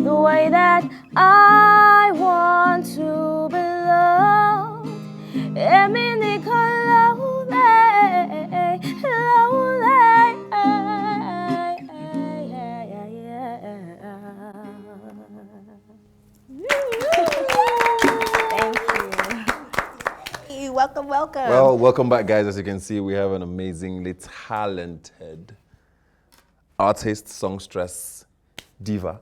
the way that I want to be loved. Welcome, welcome. Well, welcome back, guys. As you can see, we have an amazingly talented artist, songstress, diva.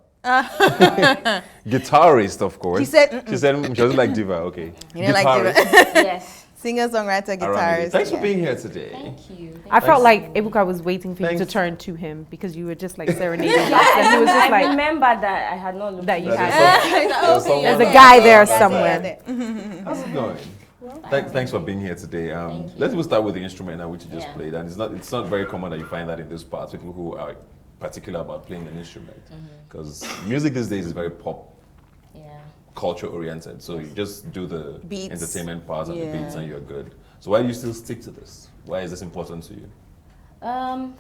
Guitarist, of course. She said she doesn't like diva, okay. You didn't like diva. Yes. Singer, songwriter, guitarist. Thanks for being here today. Thank you. I felt like Ebuka was waiting for you to turn to him because you were just like serenading us. And he was just I remember that I had not looked that you had. There's a guy there somewhere. How's it going? Thanks for being here today. Let's even start with the instrument now, which you just played. And it's not very common that you find that in this part, people who are particular about playing an instrument. Because music these days is very pop, culture oriented. So you just do the beats, entertainment parts and the beats and you're good. So why do you still stick to this? Why is this important to you?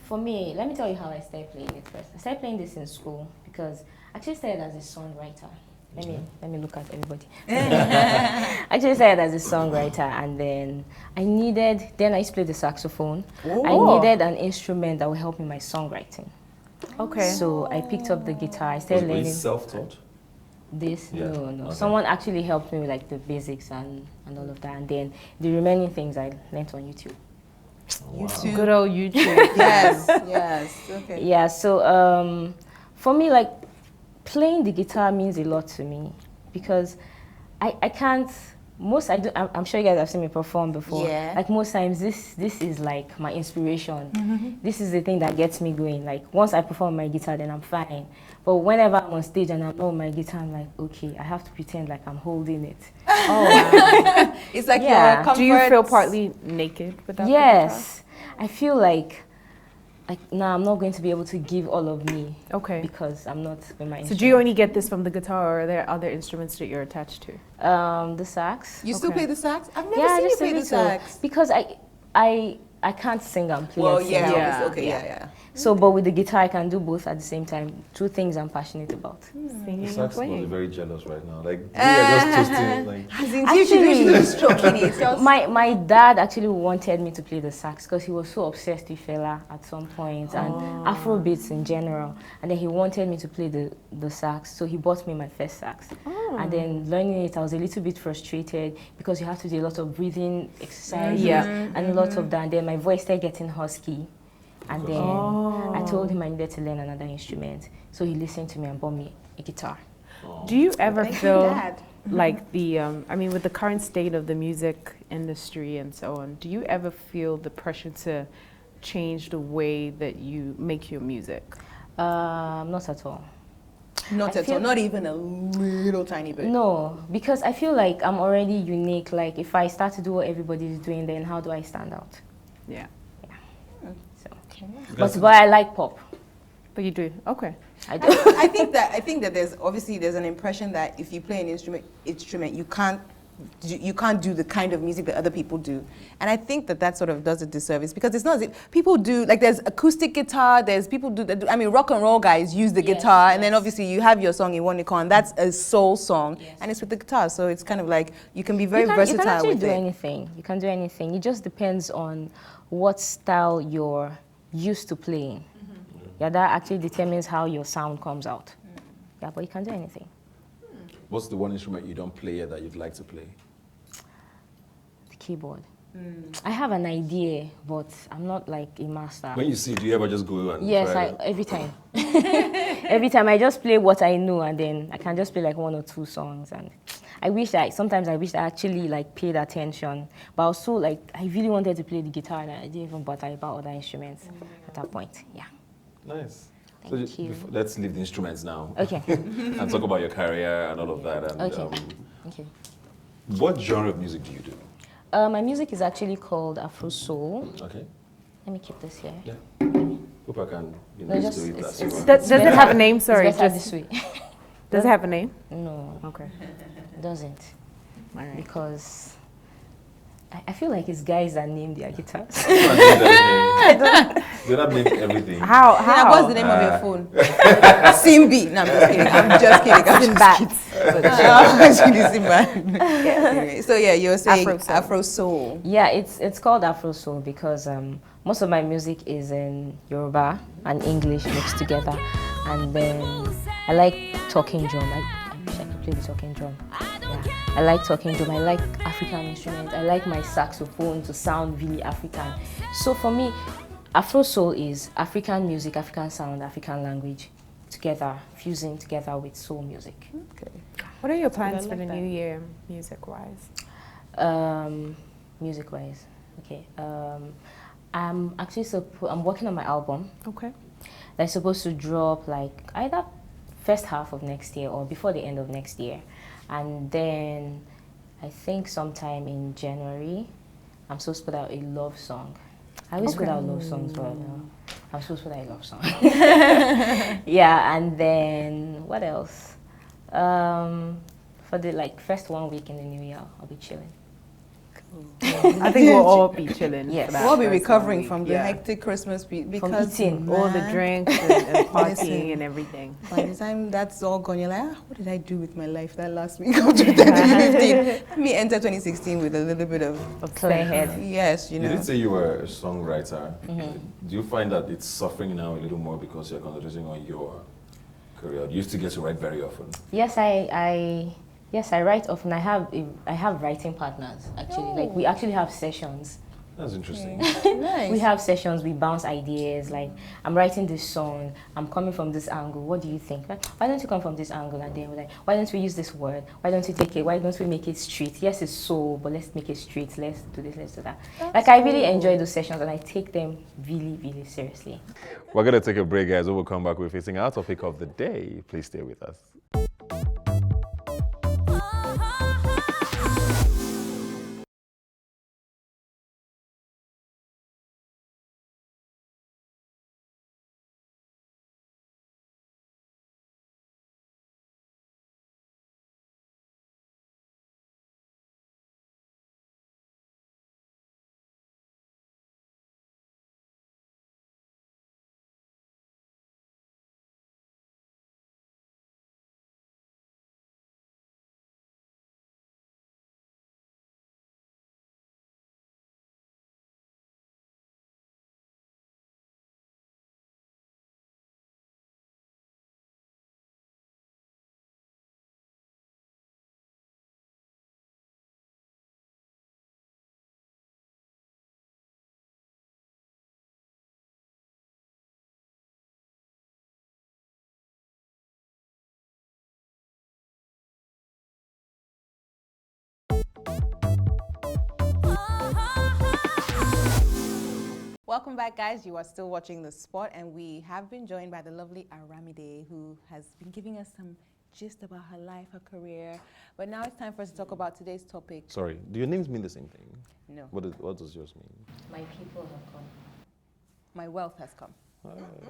For me, let me tell you how I started playing it first. I started playing this in school because I actually started as a songwriter. Let me look at everybody. I actually started as a songwriter, and then I used to play the saxophone. Ooh. I needed an instrument that would help me in my songwriting. Okay. So I picked up the guitar. I started learning. Self-taught? This? Yeah. No. Okay. Someone actually helped me with like the basics and all of that, and then the remaining things I learned on YouTube. Wow. YouTube. Good old YouTube. Yes. Okay. Yeah. So for me, like, playing the guitar means a lot to me because I can't. I'm sure you guys have seen me perform before. Yeah. Like most times, this is like my inspiration. This is the thing that gets me going. Like once I perform my guitar, then I'm fine. But whenever I'm on stage and I'm on my guitar, I'm like, okay, I have to pretend like I'm holding it. Oh, wow. It's like your comfort. Do you feel partly naked without Yes, I feel like now I'm not going to be able to give all of me. Okay. Because I'm not with my instrument. So do you only get this from the guitar, or are there other instruments that you're attached to? The sax. You still play the sax? I've never seen you play the sax. Because I can't sing and play. Well, yeah. So, but with the guitar, I can do both at the same time. Two things I'm passionate about. Singing and playing. Is very jealous right now. Like, we are just toasting. Like, my dad actually wanted me to play the sax because he was so obsessed with Fela at some point and Afro beats in general. And then he wanted me to play the sax, so he bought me my first sax. And then learning it, I was a little bit frustrated because you have to do a lot of breathing exercises and a lot of that. And then my voice started getting husky. And then I told him I needed to learn another instrument. So he listened to me and bought me a guitar. Do you ever feel like with the current state of the music industry and so on, do you ever feel the pressure to change the way that you make your music? Not at all. Not at all, not even a little tiny bit. No, because I feel like I'm already unique. Like if I start to do what everybody's doing, then how do I stand out? Yeah. But I like pop. But you do? Okay. I do. I think that there's an impression that if you play an instrument you can't do the kind of music that other people do. And I think that sort of does a disservice because it's not people do, like there's acoustic guitar, there's people rock and roll guys use the guitar and then obviously you have your song in one and that's a soul song and it's with the guitar, so it's kind of like you can be very versatile with it. You can actually do anything. You can do anything. It just depends on what style you're used to playing. Yeah, that actually determines how your sound comes out. Yeah, but you can do anything. What's the one instrument you don't play yet that you'd like to play? The keyboard. I have an idea, but I'm not like a master. When you see, do you ever just go and try it? Every time. Every time I just play what I know, and then I can just play like 1 or 2 songs. And sometimes I wish I actually like paid attention, but also like I really wanted to play the guitar, and I didn't even bother about other instruments at that point. Yeah. Nice. So let's leave the instruments now. Okay. And talk about your career and all of that. And, okay. What genre of music do you do? My music is actually called Afro-soul. Okay. Let me keep this here. Yeah. Hope I can does it have a name? Sorry. This way. Does it have a name? No. Okay. It doesn't. All right. Because I feel like it's guys that name their guitars. Zainab named everything. How? Zainab, what's the name of your phone? Simbi. No, I'm just kidding. I'm just kidding. Anyway, so yeah, you were saying Afro-soul. Yeah, it's called Afro-soul because most of my music is in Yoruba and English mixed together. And then I like talking drum. I wish I could play the talking drum. Yeah, I like talking drum. I like African instruments. I like my saxophone to sound really African. So for me, Afro-soul is African music, African sound, African language together, fusing together with soul music. Okay. What are your plans for the new year, music-wise? Music-wise, okay. I'm actually I'm working on my album. Okay. That's supposed to drop like either first half of next year or before the end of next year. And then I think sometime in January, I'm supposed to put out a love song. I always put out love songs, but I'm supposed to put out a love song. Yeah, and then what else? For the first 1 week in the new year, I'll be chilling. I think we'll all be chilling. Yes, we'll be recovering from the hectic Christmas because from eating all the drinks and partying and everything. By the time that's all gone, you're like, what did I do with my life that last week of 2015? Let me enter 2016 with a little bit of clear head. Yes, you know. You did say you were a songwriter. Do you find that it's suffering now a little more because you're concentrating on your career? You used to get to write very often. Yes, I write often. I have writing partners actually. Like we actually have sessions. That's interesting. Nice. We have sessions. We bounce ideas. Like I'm writing this song. I'm coming from this angle. What do you think? Like, why don't you come from this angle? And then we're like, why don't we use this word? Why don't we take it? Why don't we make it street? Yes, it's soul, but let's make it street. Let's do this. Let's do that. That's I really enjoy those sessions, and I take them really, really seriously. We're gonna take a break, guys. When we come back, we're facing our topic of the day. Please stay with us. Welcome back, guys. You are still watching The Spot, and we have been joined by the lovely Aramide, who has been giving us some gist about her life, her career. But now it's time for us to talk about today's topic. Sorry, do your names mean the same thing? No. What does yours mean? My people have come. My wealth has come. Everybody's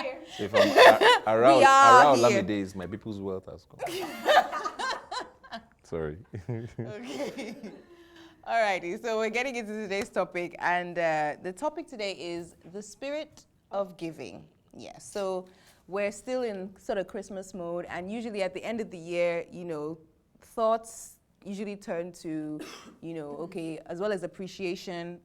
here. So if I'm around Lamide, my people's wealth has come. Sorry. Okay. Alrighty, so we're getting into today's topic, and the topic today is the spirit of giving. Yes, so we're still in sort of Christmas mode, and usually at the end of the year, you know, thoughts usually turn to, you know, okay, as well as appreciation,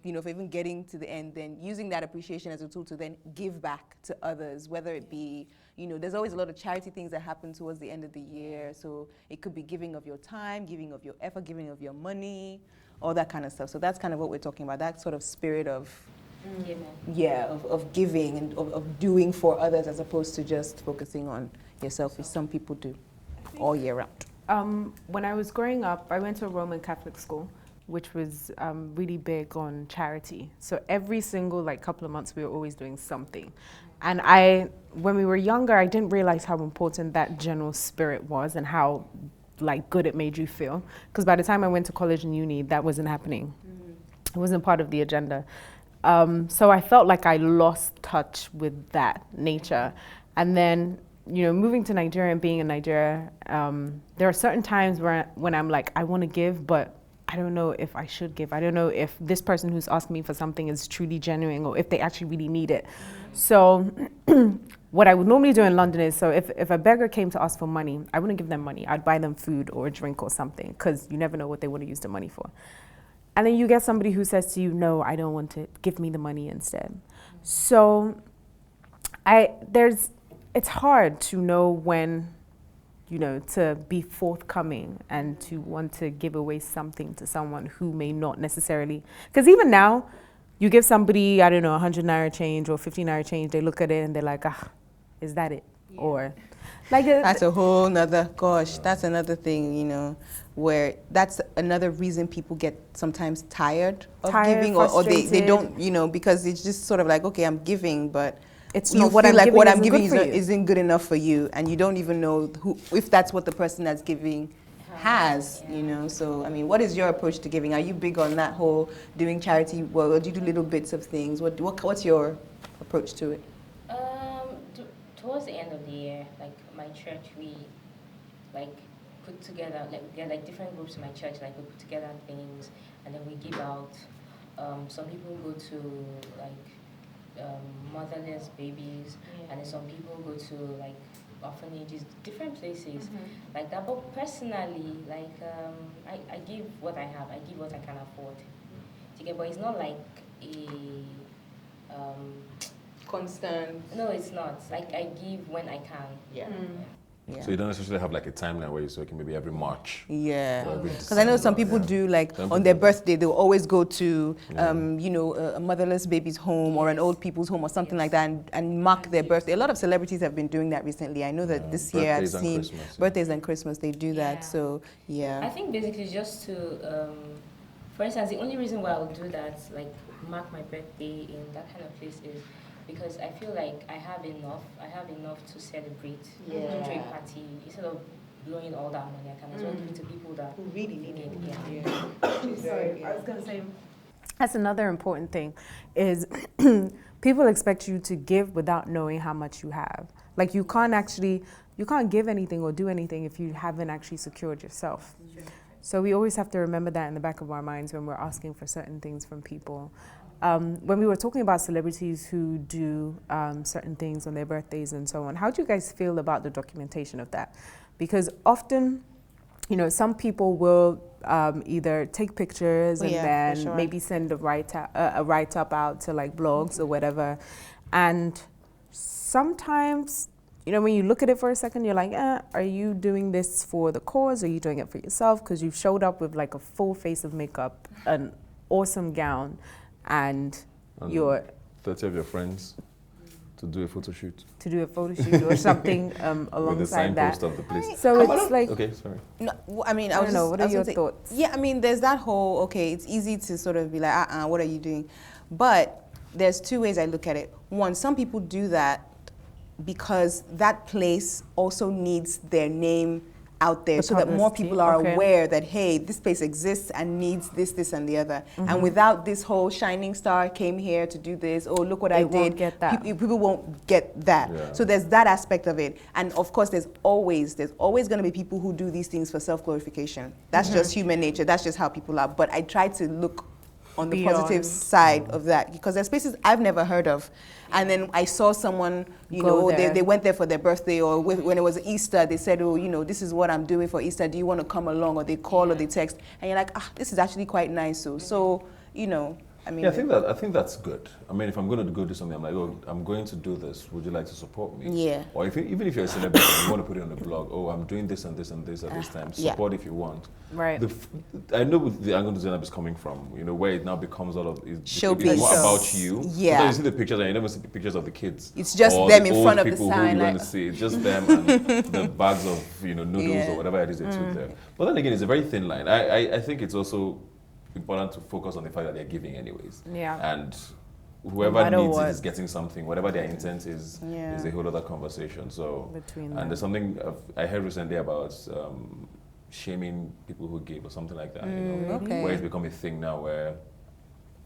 you know, for even getting to the end, then using that appreciation as a tool to then give back to others, whether it be, you know, there's always a lot of charity things that happen towards the end of the year. So it could be giving of your time, giving of your effort, giving of your money, all that kind of stuff. So that's kind of what we're talking about, that sort of spirit of, of giving and of doing for others as opposed to just focusing on yourself, which some people do all year round. When I was growing up, I went to a Roman Catholic school, which was really big on charity. So every single couple of months, we were always doing something. And when we were younger, I didn't realize how important that general spirit was and how good it made you feel. Because by the time I went to college and uni, that wasn't happening. It wasn't part of the agenda. So I felt like I lost touch with that nature. And then, you know, moving to Nigeria and being in Nigeria, there are certain times when I'm like, I want to give, but I don't know if I should give. I don't know if this person who's asking me for something is truly genuine or if they actually really need it. So what I would normally do in London is, so if a beggar came to ask for money, I wouldn't give them money. I'd buy them food or a drink or something, because you never know what they want to use the money for. And then you get somebody who says to you, no, I don't want it. Give me the money instead. So it's hard to know when, you know, to be forthcoming and to want to give away something to someone who may not necessarily, because even now, you give somebody, I don't know, 100 Naira change or 50 Naira change, they look at it and they're like, is that it? Yeah. Or like that's a whole nother, that's another thing, you know, where that's another reason people get sometimes tired of giving, or they don't, you know, because it's just sort of like, okay, I'm giving, but it's you not feel like what I'm giving isn't good enough for you, and you don't even know if that's what the person that's giving has, you know. So I mean, what is your approach to giving? Are you big on that whole doing charity work, or do you do little bits of things? What's your approach to it? Towards the end of the year, like my church, we like put together, like there are like different groups in my church, like we put together things and then we give out. Some people go to like motherless babies, and then some people go to like orphanages, different places like that. But personally, like I give what I have, I give what I can afford. But it's not like a constant. No, it's not. Like I give when I can. Yeah. Yeah. So you don't necessarily have like a timeline where you're working maybe every March. Yeah. Because I know some people do, like on their birthday, they'll always go to, you know, a motherless baby's home or an old people's home or something like that, and mark their birthday. A lot of celebrities have been doing that recently. I know that this year I've seen birthdays and Christmas, they do that. So, yeah. I think basically just to, for instance, the only reason why I would do that, like mark my birthday in that kind of place is because I feel like I have enough to celebrate, to enjoy a party. Instead of blowing all that money, I can as well give it to people that who really need it. Sorry, I was going to say, that's another important thing, is people expect you to give without knowing how much you have. Like you can't give anything or do anything if you haven't actually secured yourself. So we always have to remember that in the back of our minds when we're asking for certain things from people. When we were talking about celebrities who do certain things on their birthdays and so on, how do you guys feel about the documentation of that? Because often, you know, some people will either take pictures and then maybe send a write-up out to like blogs or whatever. And sometimes, you know, when you look at it for a second, you're like, are you doing this for the cause? Or are you doing it for yourself? Because you've showed up with like a full face of makeup, an awesome gown, and your 30 of your friends to do a photo shoot. To do a photo shoot or something alongside that. Of the place. So it's like, okay, sorry. No, I mean, I don't know. What are your thoughts? Yeah, I mean, there's that whole, okay, it's easy to sort of be like, what are you doing? But there's two ways I look at it. One, some people do that because that place also needs their name out there, so that more people are aware that, hey, this place exists and needs this, and the other. And without this whole shining star came here to do this, oh, look what I did, people won't get that. Yeah. So there's that aspect of it. And of course, there's always going to be people who do these things for self-glorification. That's just human nature. That's just how people are. But I try to look on the positive side of that, because there's places I've never heard of. And then I saw someone, you know, they went there for their birthday, or when it was Easter, they said, oh, you know, this is what I'm doing for Easter. Do you want to come along? Or they call or they text. And you're like, this is actually quite nice. So, you know, I mean. Yeah, I think that's good. I mean, if I'm going to go do something, I'm like, oh, I'm going to do this. Would you like to support me? Yeah. Or even if you're a celebrity and you want to put it on the blog, oh, I'm doing this and this and this at this time. Support if you want. Right. I know the angle Zainab is coming from, you know, where it now becomes all of it's more about you. Yeah. So you see the pictures and you never see the pictures of the kids. It's just them in front of the sign. People who you want to see. It's just them and the bags of, you know, noodles or whatever it is they took there. But then again, it's a very thin line. I think it's also important to focus on the fact that they're giving anyways. Yeah. And whoever needs it is getting something. Whatever their intent is a whole other conversation. So, there's something I heard recently about shaming people who give or something like that. You know, where it's become a thing now where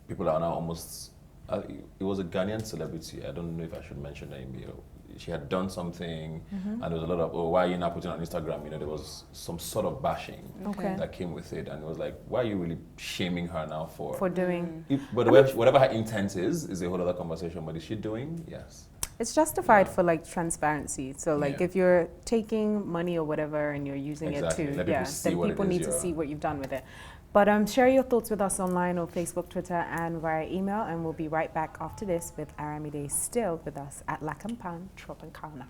people are now almost. It was a Ghanaian celebrity. I don't know if I should mention the name. she had done something, and there was a lot of, oh, why are you not putting it on Instagram? You know, there was some sort of bashing that came with it, and it was like, why are you really shaming her now for doing? But whatever her intent is a whole other conversation. But is she doing? Yes. It's justified for like transparency. So like if you're taking money or whatever and you're using it to, then people need to see what you've done with it. But share your thoughts with us online on Facebook, Twitter, and via email, and we'll be right back after this with Aramide still with us at La Campana Tropicana.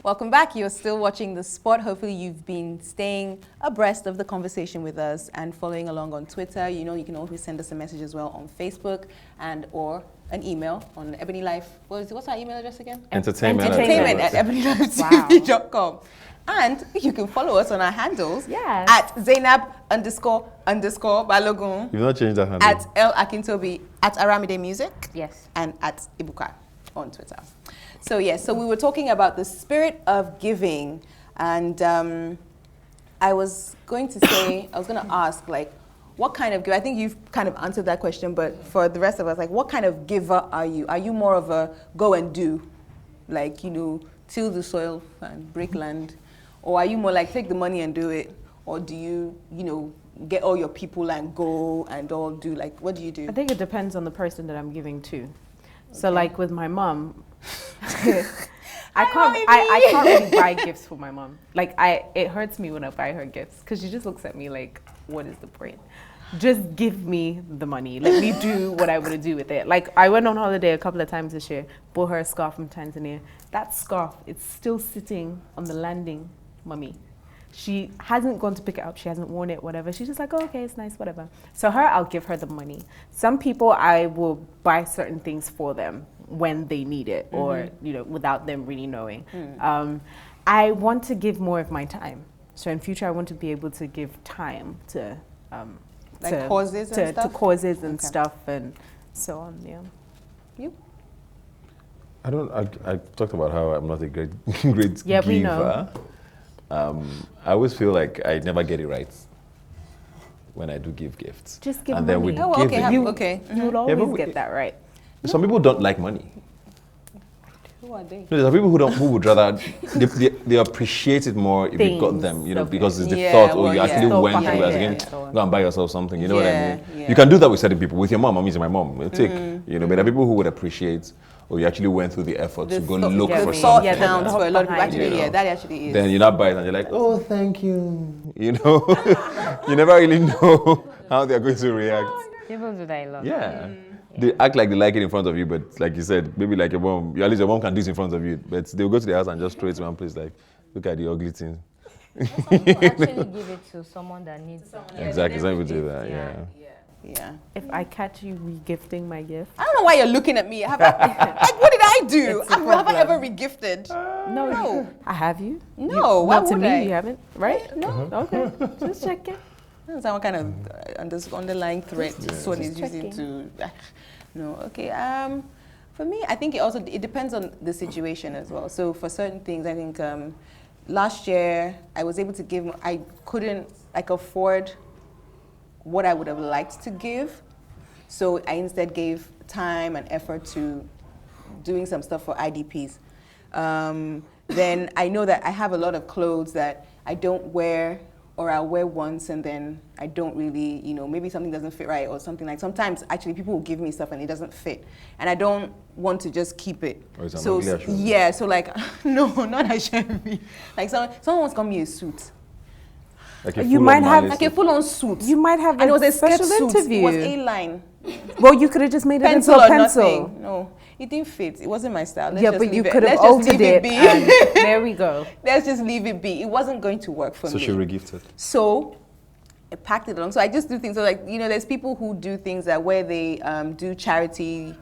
Welcome back. You're still watching The Spot. Hopefully you've been staying abreast of the conversation with us and following along on Twitter. You know, you can always send us a message as well on Facebook and or an email on EbonyLife. What's our email address again? Entertainment at EbonyLifeTv.com. And you can follow us on our handles at Zainab __ Balogun. You've not changed that handle. At El Akintobi, at Aramide Music. Yes. And at Ebuka on Twitter. So yes, so we were talking about the spirit of giving, and I was going to ask, like, what kind of giver? I think you've kind of answered that question, but for the rest of us, like, what kind of giver are you? Are you more of a go and do, like, you know, till the soil and break land, or are you more like take the money and do it, or do you, you know, get all your people and go and all do, like, what do you do? I think it depends on the person that I'm giving to. So like with my mom, I can't really buy gifts for my mom. Like it hurts me when I buy her gifts because she just looks at me like, what is the point? Just give me the money. Let me do what I want to do with it. Like I went on holiday a couple of times this year, bought her a scarf from Tanzania. That scarf, it's still sitting on the landing, mommy. She hasn't gone to pick it up. She hasn't worn it, whatever. She's just like, oh, okay, it's nice, whatever. So her, I'll give her the money. Some people, I will buy certain things for them when they need it, or you know, without them really knowing. I want to give more of my time. So in future, I want to be able to give time to like causes and stuff? To causes and stuff and so on. Yeah. You? I talked about how I'm not a great giver. We know. I always feel like I never get it right when I do give gifts. Just give and money. Then You would always get that right. Some people don't like money. Who are they? No, there are people who would rather they appreciate it more if you got them, you know, because it's the thought, or you actually went through it again. Go and buy yourself something, you know what I mean? Yeah. You can do that with certain people. With your mom, I'm using my mom. It'll take, you know, but there are people who would appreciate, or you actually went through the effort to go look for something. Yeah, counts for a lot of people. Actually, you know? That actually is. Then you not buy it and you're like, oh, thank you. You know, you never really know how they're going to react. People do that a lot. Yeah. They act like they like it in front of you, but like you said, maybe like your mom, at least your mom can do it in front of you, but they'll go to the house and just throw it to one place, like, look at the ugly thing. Some people actually give it to someone that needs it. Exactly, some people do that, Yeah. If I catch you re-gifting my gift. I don't know why you're looking at me. Like, what did I do? Have I ever re-gifted? No. I have you? No, not to me, you haven't, right? No. Okay, just checking. That's what kind of underlying threat this one is using to. No, okay. For me, I think it depends on the situation as well. So for certain things, I think last year I was able to give. I couldn't afford what I would have liked to give, so I instead gave time and effort to doing some stuff for IDPs. Then I know that I have a lot of clothes that I don't wear, or I'll wear once and then I don't really, you know, maybe something doesn't fit right or something. Like sometimes actually people will give me stuff and it doesn't fit, and I don't want to just keep it. So like no, not a shabby. Like someone once got me a suit. Like you might have like a full-on suit. You might have, and it was a special special interview. It was A-line. Well, you could have just made it Pencil into a or pencil. nothing. No, it didn't fit. It wasn't my style. Yeah, but you could have altered it. And there we go. Let's just leave it be. It wasn't going to work for me. So she re-gifted. So I packed it along. So I just do things. So like, you know, there's people who do things that where they do charity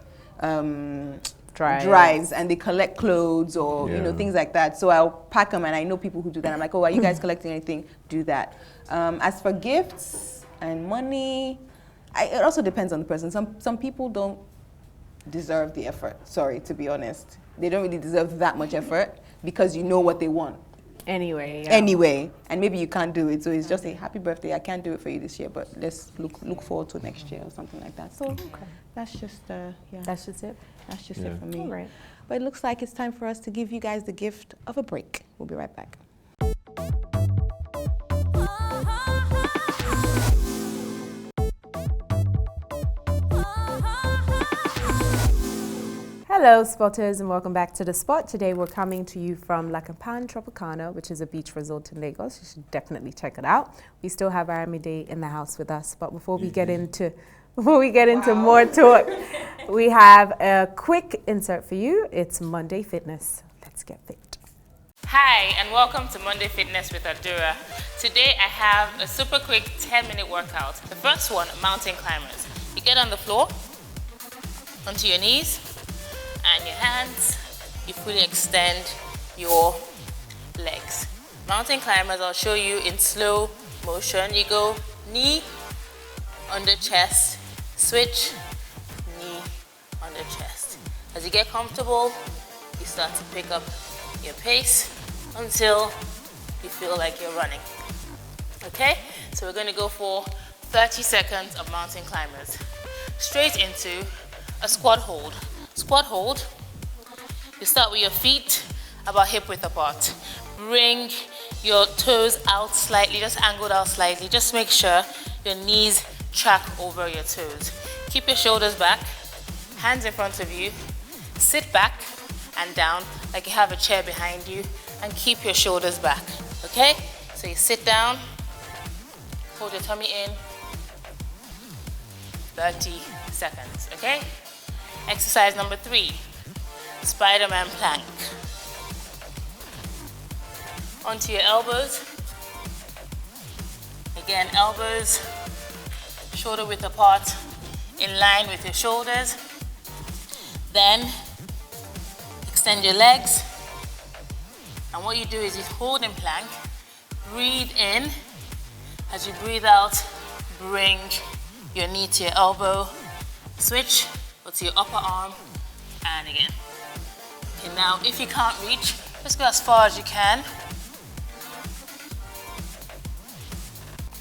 drives and they collect clothes or you know, things like that. So I'll pack them, and I know people who do that. I'm like, oh, are you guys collecting anything? Do that. As for gifts and money, it also depends on the person. Some people don't deserve the effort. Sorry, to be honest, they don't really deserve that much effort because you know what they want. Anyway. Yeah. Anyway, and maybe you can't do it, so it's just a happy birthday. I can't do it for you this year, but let's look forward to next year or something like that. So that's just That's just it. That's just it for me. All right. But it looks like it's time for us to give you guys the gift of a break. We'll be right back. Hello, spotters, and welcome back to The Spot. Today we're coming to you from La Campana Tropicana, which is a beach resort in Lagos. You should definitely check it out. We still have Aramide in the house with us, but before we get into more talk, we have a quick insert for you. It's Monday Fitness. Let's get fit. Hi, and welcome to Monday Fitness with Adura. Today I have a super quick 10-minute workout. The first one, mountain climbers. You get on the floor, onto your knees, and your hands, you fully extend your legs. Mountain climbers, I'll show you in slow motion. You go knee, under chest, switch, knee, under chest. As you get comfortable, you start to pick up your pace until you feel like you're running. Okay, so we're gonna go for 30 seconds of mountain climbers. Straight into a squat hold. Squat hold, you start with your feet about hip width apart. Bring your toes out slightly, just angled out slightly. Just make sure your knees track over your toes. Keep your shoulders back, hands in front of you. Sit back and down like you have a chair behind you, and keep your shoulders back, okay? So you sit down, hold your tummy in, 30 seconds, okay? Exercise number 3, Spider-Man plank. Onto your elbows. Again, elbows, shoulder width apart, in line with your shoulders. Then, extend your legs. And what you do is you hold in plank, breathe in. As you breathe out, bring your knee to your elbow, switch, go to your upper arm, and again. Okay, now if you can't reach, just go as far as you can.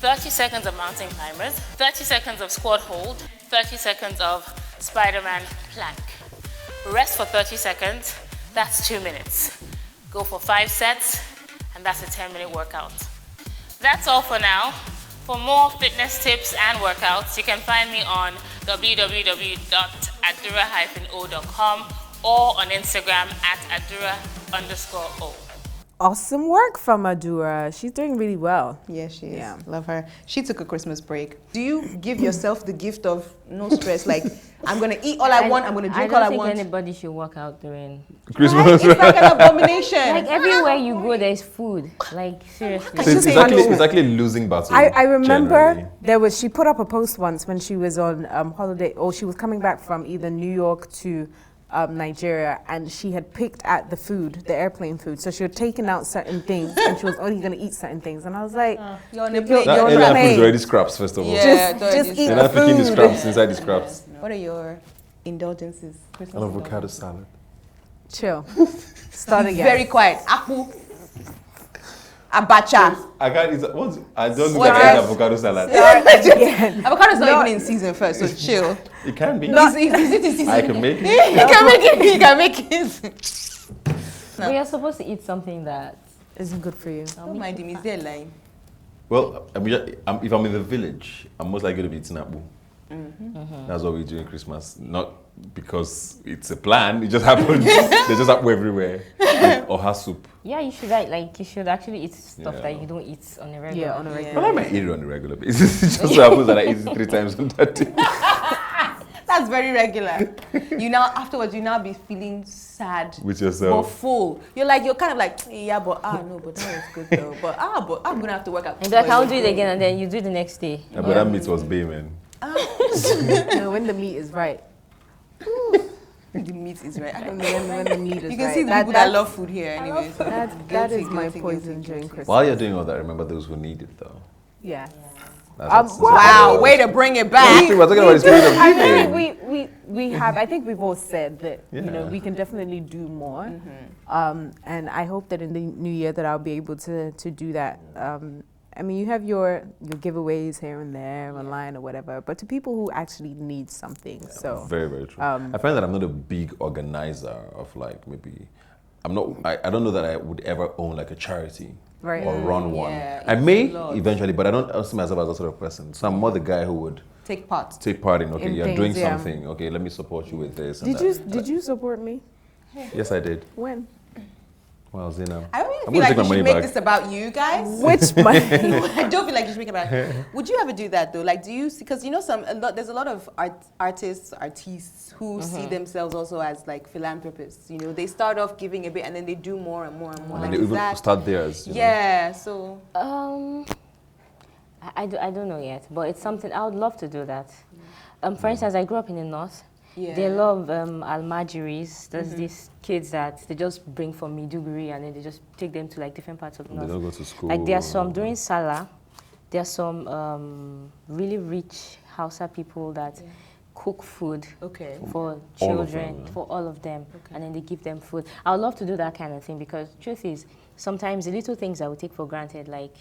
30 seconds of mountain climbers, 30 seconds of squat hold, 30 seconds of Spider-Man plank. Rest for 30 seconds, that's 2 minutes. Go for 5 sets, and that's a 10-minute workout. That's all for now. For more fitness tips and workouts, you can find me on www.adura-o.com or on Instagram at adura_o. Awesome work from Adura. She's doing really well. Yeah, she is. Yeah. Love her. She took a Christmas break. Do you give yourself the gift of no stress? Like, I'm going to eat all I want, I'm going to drink all I want? I don't think anybody should work out during Christmas. Right? It's like an abomination. Like everywhere you go, there's food. Like seriously. So it's actually losing battle. I remember generally. she put up a post once when she was on holiday, or she was coming back from either New York to Nigeria, and she had picked at the food, the airplane food. So she had taken out certain things, and she was only going to eat certain things. And I was like, You're on a plate. That you're on a airline food is plane. already scraps, first of all. Yeah, just eat They're the not picking the food. scraps inside the scraps. What are your indulgences? Christmas An avocado indulgences? salad. Chill. Start again. Very quiet. Apple. Abacha. I can't eat. What? I don't know What that else? avocado salad. Again. Avocado's not even in season first, so chill. It can be. Is it in season? I can make it. You can make it. You can make it. But you're supposed to eat something that Isn't good for you. Don't mind him. Is there a line? Well, I mean, if I'm in the village, I'm most likely to be eating apple. That's what we do in Christmas. Not because it's a plan, it just happens. There's just apple everywhere. Or her soup. yeah, you should you should actually eat stuff Yeah. that you don't eat on a regular. Yeah, on a regular. Well, I might eat it on a regular basis. It just so happens that I eat it 3 times on that day. That's very regular. You now afterwards you now be feeling sad With but yourself. full. You're kind of like yeah, but no, but that was good though. But I'm gonna have to work out. And like, I'll do it again, and then you do it the next day. Yeah, but that meat was bay, man. No, when the meat is right. The meat is right. I don't know. When the meat is You can right. see the people that love food here anyway. So That guilty, is my guilty, poison guilty, during guilty. Christmas. While you're doing all that, remember those who need it, though. Yeah. Wow, way to bring it back. We're talking about the spirit of I giving. think we have. I think we've all said that you know Yeah. we can definitely do more, and I hope that in the new year that I'll be able to do that. I mean, you have your giveaways here and there online or whatever, but to people who actually need something. So Very, very true. I find that I'm not a big organizer of like maybe. I'm not. I don't know that I would ever own like a charity. Right. Or run one. Yeah, I may it's a lot. eventually, but I don't see myself as that sort of person. So I'm more the guy who would Take part. take part in, okay, In you're things, doing yeah. something, okay, let me support you with this. And Did you support me? Yes, I did. When? Well, Zina. I don't I'm feel gonna like take you my should money make back. this about you guys. Which money? I don't feel like you should make it about. Would you ever do that though? Like, do you? Because you know, there's a lot of artists who see themselves also as like philanthropists. You know, they start off giving a bit and then they do more and more and more. And Like, they is even that, start theirs. you know. yeah. So I don't know yet, but it's something I would love to do that. For instance, I grew up in the north. yeah. They love almajiris. There's these kids that they just bring from Maiduguri and then they just take them to like different parts of the They north. don't go to school. Like there are some during Salah, there are some really rich Hausa people that cook food Okay. for All of children, them, yeah. for all of them, Okay. and then they give them food. I would love to do that kind of thing because truth is, sometimes the little things I would take for granted, like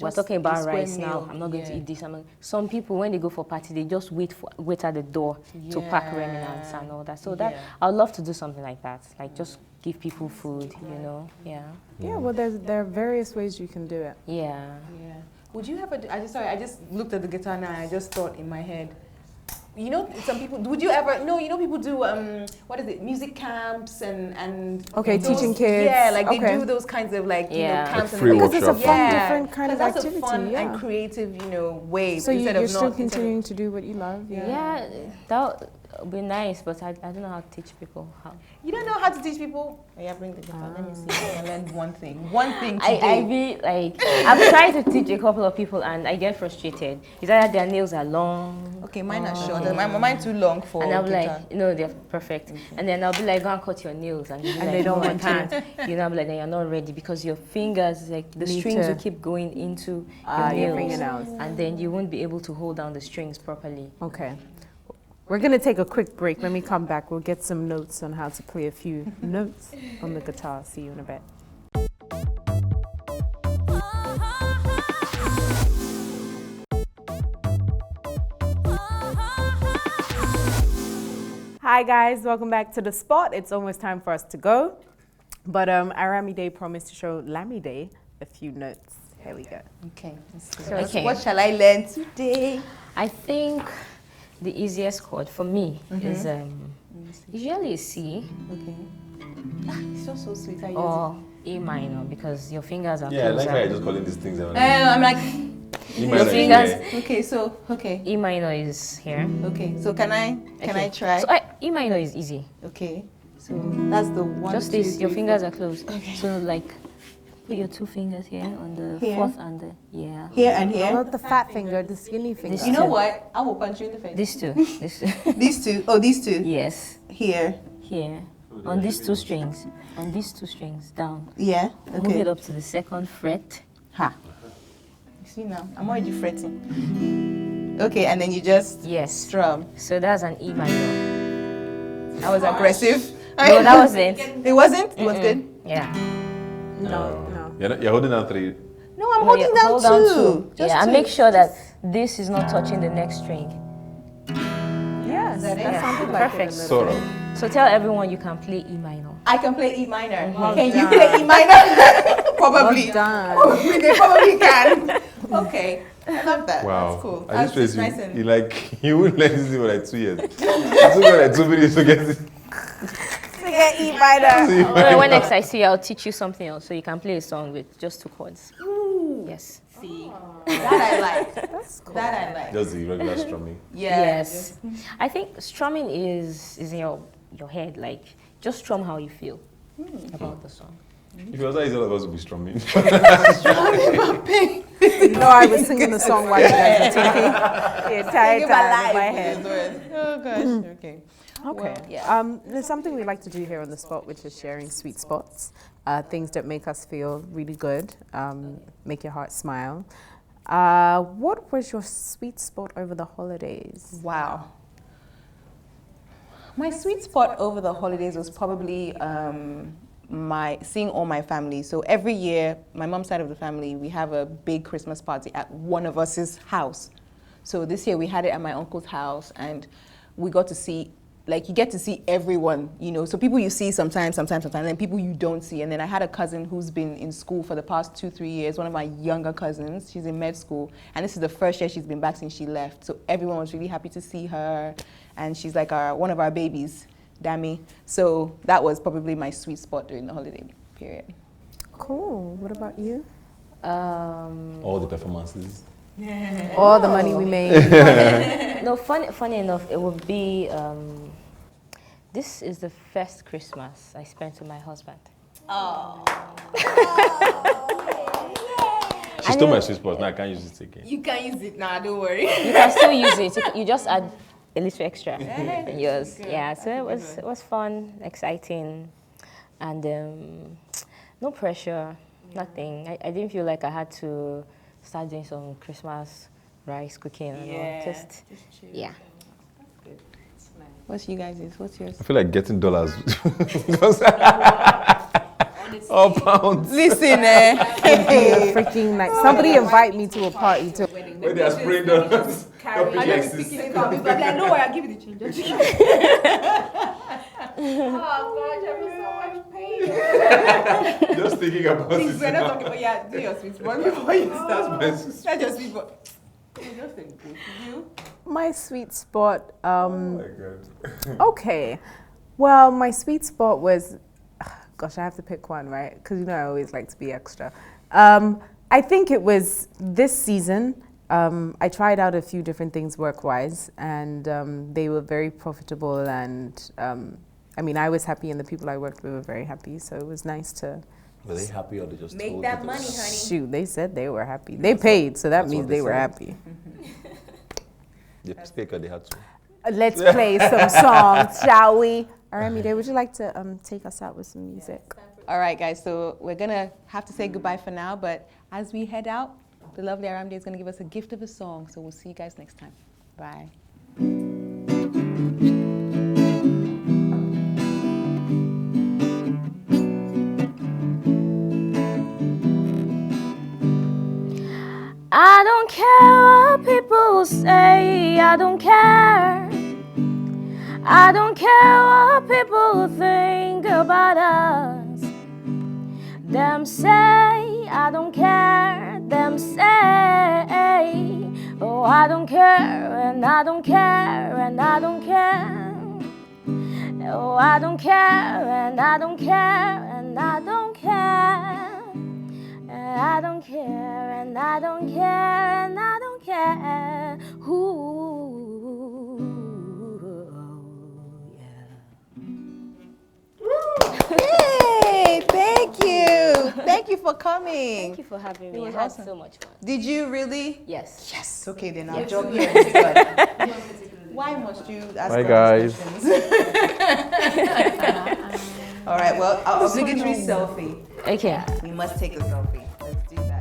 we're Just talking a about square rice now. meal, I'm not going to yeah. eat this. Some people, when they go for party, they just wait at the door to pack Yeah. remnants and all that. So that Yeah. I would love to do something like that, like just give people food, you know? Yeah. Yeah. Well, there are various ways you can do it. Yeah. Yeah. Would you ever? I just looked at the guitar now. And I just thought in my head. You know, some people. Would you ever? No, you know, people do. What is it? Music camps and. Okay, those- teaching kids. Yeah, like they Okay. do those kinds of like you Yeah. know camps Like and free things. Because it's a workshops. fun, Yeah, different kind of 'cause activity. that's a fun yeah. and creative, you know, way. So instead you're of still not, instead of- continuing to do what you love. Yeah, that would be nice, but I don't know how to teach people how. You don't know how to teach people. Oh, yeah, bring the guitar. Let me see. I learned one thing. One thing I today. be like, I've tried to teach a couple of people and I get frustrated. It's either their nails are long. Okay, mine are short. Mine too long for And I'll be guitar. like, no, they're perfect. And then I'll be like, go and cut your nails. And, you'll be And like, they don't no, I want to. can't. You know, I'll be like, then you're not ready because your fingers, like the Need strings to- will keep going into your your nails. fingernails. And then you won't be able to hold down the strings properly. Okay. We're going to take a quick break. When we come back, we'll get some notes on how to play a few notes on the guitar. See you in a bit. Hi guys, welcome back to the spot. It's almost time for us to go. But Aramide promised to show Lamide a few notes. Here we go. Okay. Okay. What shall I learn today? I think the easiest chord for me is usually a C Okay. It's just so sweet. I or A minor because your fingers are Yeah, I like closer. how you're just calling these things out. I'm like, You your might fingers. okay, so okay, E minor is here. okay. So can I Okay. try? So E minor is easy. Okay. So that's the one. Just two, this, your three, fingers are closed. So like, put your two fingers here on the Here? fourth and the, yeah. Here and here. Not the fat finger, the skinny finger. This You know two. what? I will punch you in the face. These two. This, These two. Oh, these two. yes. Here. Here. On these two strings. On these two strings, down. Yeah. Move Okay. it up to the second fret. Ha. You see now? I'm already fretting. Okay, and then you just Yes. strum. So that's an E minor. I was aggressive. No, that wasn't. It wasn't. It was good. Yeah. No. You're holding down three. No, I'm No, holding yeah, down hold two. down two. Just Yeah, and two. make sure that this is not touching the next string. Yes, that it? that sounded like Perfect. it a little Sort bit. of. So tell everyone you can play E minor. I can play E minor. Well Can you done. play E minor? Probably. Well done. Probably. They probably can. Okay. I love that. Wow. That's cool. I That's just just realized nice and you like you wouldn't let this for like 2 years. It took me like 2 minutes to get this. E minor. Well, when next I see you, I'll teach you something else so you can play a song with just 2 chords. Yes. see. That I like. That's cool. That I like. Just the regular strumming. Yeah. Yes. I think strumming is in your head. Like, just strum how you feel about the song. If it was that easy, all of us would be strumming. No, I was singing the song while you guys were talking. The entire time in my head. Oh gosh. Okay. Okay. Well, yeah. There's something we like to do here on the spot, which is sharing sweet spots, things that make us feel really good, make your heart smile. What was your sweet spot over the holidays? Wow. My sweet spot over the holidays was probably seeing all my family. So every year, my mom's side of the family, we have a big Christmas party at one of us's house. So this year we had it at my uncle's house, and we got to see, like, you get to see everyone, you know. So people you see sometimes, and then people you don't see. And then I had a cousin who's been in school for the past 2-3 years, one of my younger cousins. She's in med school, and this is the first year she's been back since she left. So everyone was really happy to see her, and she's like one of our babies, Dami. So that was probably my sweet spot during the holiday period. Cool. What about you? All the performances. All the money we made. No, funny enough, it would be, this is the first Christmas I spent with my husband. Oh. She stole my sweet spot, now I can't use it again. You can use it now, don't worry. You can still use it. You just add a little extra in yours. Yeah, so it was fun, exciting, and no pressure, nothing. I didn't feel like I had to start doing some Christmas rice cooking and all. Just yeah. What's you guys'? What's yours? I feel like getting dollars. Or pounds. Listen, Freaking like somebody invite me to a party to When they are spraying dollars. I'm like, no worry, I'll give you the change. Oh God, I was so much pain. Just thinking about Please, it. we're not talking about, yeah, do your sweet spot before you start. That's That's your sweet spot. Just think, you. my sweet spot. Oh my God. Okay. Well, my sweet spot was, gosh, I have to pick one, right? Because you know I always like to be extra. I think it was this season. I tried out a few different things work-wise, and they were very profitable, and I mean, I was happy and the people I worked with were very happy, so it was nice to... Were they happy or they just Make told that you money, honey. Shoot, they said they were happy. They paid, so that That's means what they they were said. happy. The speaker they had to. Let's play some songs, shall we? Aramide, would you like to take us out with some music? All right, guys, so we're going to have to say goodbye for now, but as we head out, the lovely Aramide is going to give us a gift of a song, so we'll see you guys next time. Bye. I don't care what people say, I don't care. I don't care what people think about us. Them say, I don't care, them say, oh, I don't care, and I don't care, and I don't care. Oh, I don't care, and I don't care, and I don't care. I don't care, and I don't care, and I don't care. Ooh, yeah. Yay! Thank you. Thank you for coming. Thank you for having me. It was I had awesome. so much fun. Did you really? Yes. Yes. Okay, then I'll jump here. It's good. Why must you ask Bye, all these guys. questions? All right, well, our obligatory selfie. Okay. We must take a selfie. Let's do that.